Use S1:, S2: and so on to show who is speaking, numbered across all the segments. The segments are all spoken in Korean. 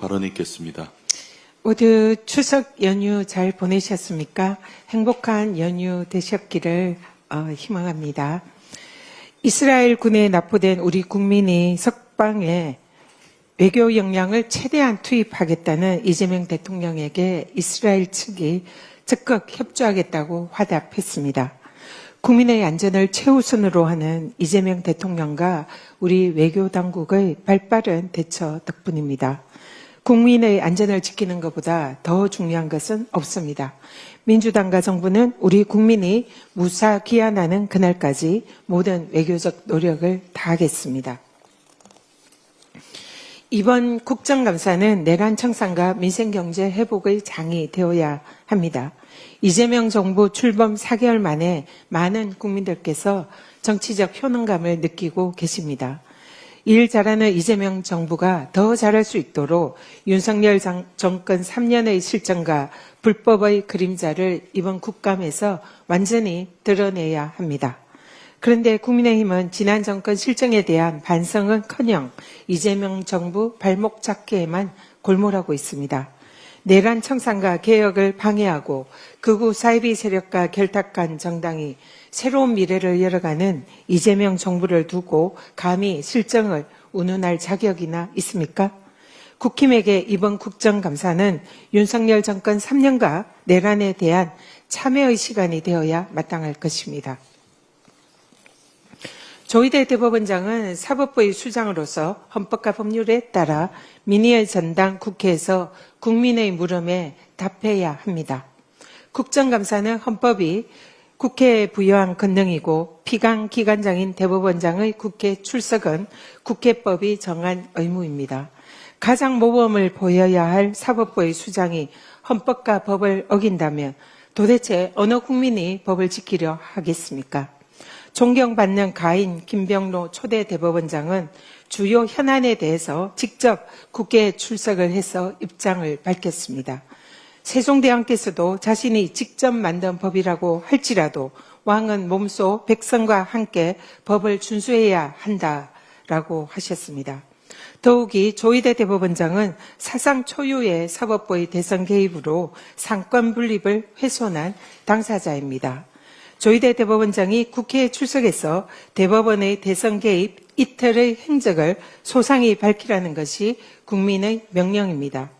S1: 발언이 있겠습니다.
S2: 모두 추석 연휴 잘 보내셨습니까? 행복한 연휴 되셨기를 희망합니다. 이스라엘 군에 납포된 우리 국민이 석방에 외교 역량을 최대한 투입하겠다는 이재명 대통령에게 이스라엘 측이 적극 협조하겠다고 화답했습니다. 국민의 안전을 최우선으로 하는 이재명 대통령과 우리 외교 당국의 발빠른 대처 덕분입니다. 국민의 안전을 지키는 것보다 더 중요한 것은 없습니다. 민주당과 정부는 우리 국민이 무사 귀환하는 그날까지 모든 외교적 노력을 다하겠습니다. 이번 국정감사는 내란 청산과 민생경제 회복의 장이 되어야 합니다. 이재명 정부 출범 4개월 만에 많은 국민들께서 정치적 효능감을 느끼고 계십니다. 일 잘하는 이재명 정부가 더 잘할 수 있도록 윤석열 정권 3년의 실정과 불법의 그림자를 이번 국감에서 완전히 드러내야 합니다. 그런데 국민의힘은 지난 정권 실정에 대한 반성은커녕 이재명 정부 발목 잡기에만 골몰하고 있습니다. 내란 청산과 개혁을 방해하고 극우 사이비 세력과 결탁한 정당이 새로운 미래를 열어가는 이재명 정부를 두고 감히 실정을 운운할 자격이나 있습니까? 국힘에게 이번 국정감사는 윤석열 정권 3년과 내란에 대한 참여의 시간이 되어야 마땅할 것입니다. 조희대 대법원장은 사법부의 수장으로서 헌법과 법률에 따라 민의의 전당 국회에서 국민의 물음에 답해야 합니다. 국정감사는 헌법이 국회에 부여한 권능이고 피감기관장인 대법원장의 국회 출석은 국회법이 정한 의무입니다. 가장 모범을 보여야 할 사법부의 수장이 헌법과 법을 어긴다면 도대체 어느 국민이 법을 지키려 하겠습니까? 존경받는 가인 김병로 초대 대법원장은 주요 현안에 대해서 직접 국회에 출석을 해서 입장을 밝혔습니다. 세종대왕께서도 자신이 직접 만든 법이라고 할지라도 왕은 몸소 백성과 함께 법을 준수해야 한다라고 하셨습니다. 더욱이 조희대 대법원장은 사상 초유의 사법부의 대선 개입으로 상권 분립을 훼손한 당사자입니다. 조희대 대법원장이 국회에 출석해서 대법원의 대선 개입 이틀의 행적을 소상히 밝히라는 것이 국민의 명령입니다.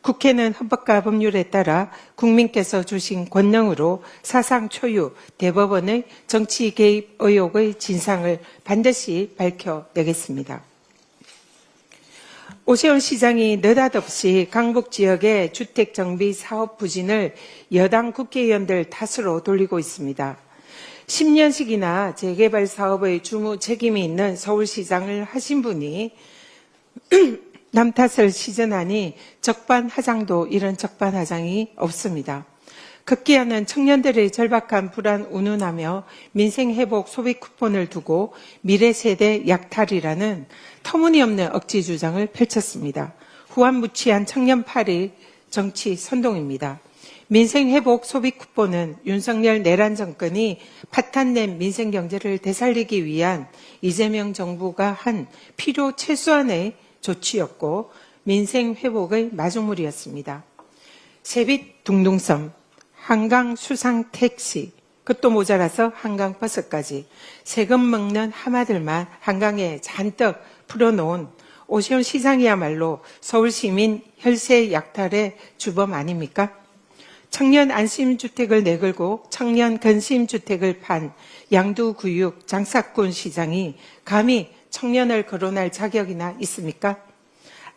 S2: 국회는 헌법과 법률에 따라 국민께서 주신 권능으로 사상 초유 대법원의 정치 개입 의혹의 진상을 반드시 밝혀내겠습니다. 오세훈 시장이 느닷없이 강북 지역의 주택 정비 사업 부진을 여당 국회의원들 탓으로 돌리고 있습니다. 10년씩이나 재개발 사업의 주무 책임이 있는 서울시장을 하신 분이 남 탓을 시전하니 적반하장도 이런 적반하장이 없습니다. 급기야는 청년들의 절박한 불안 운운하며 민생회복 소비 쿠폰을 두고 미래세대 약탈이라는 터무니없는 억지 주장을 펼쳤습니다. 후한무치한 청년팔이 정치 선동입니다. 민생회복 소비 쿠폰은 윤석열 내란 정권이 파탄낸 민생경제를 되살리기 위한 이재명 정부가 한 필요 최소한의 조치였고 민생회복의 마중물이었습니다. 세빛 둥둥섬, 한강 수상 택시, 그것도 모자라서 한강버스까지 세금 먹는 하마들만 한강에 잔뜩 풀어놓은 오세훈 시장이야말로 서울시민 혈세 약탈의 주범 아닙니까? 청년 안심주택을 내걸고 청년 근심주택을 판 양두구육 장사꾼 시장이 감히 청년을 거론할 자격이나 있습니까?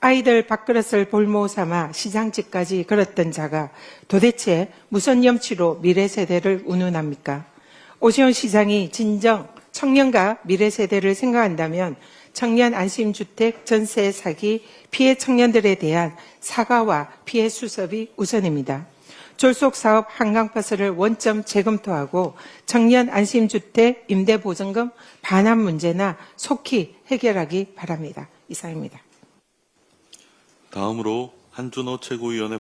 S2: 아이들 밥그릇을 볼모 삼아 시장집까지 걸었던 자가 도대체 무슨 염치로 미래세대를 운운합니까? 오세훈 시장이 진정 청년과 미래세대를 생각한다면 청년 안심주택 전세 사기 피해 청년들에 대한 사과와 피해 수습이 우선입니다. 졸속사업 한강버스를 원점 재검토하고 청년 안심주택 임대보증금 반환 문제나 속히 해결하기 바랍니다. 이상입니다.
S1: 다음으로 한준호 최고위원의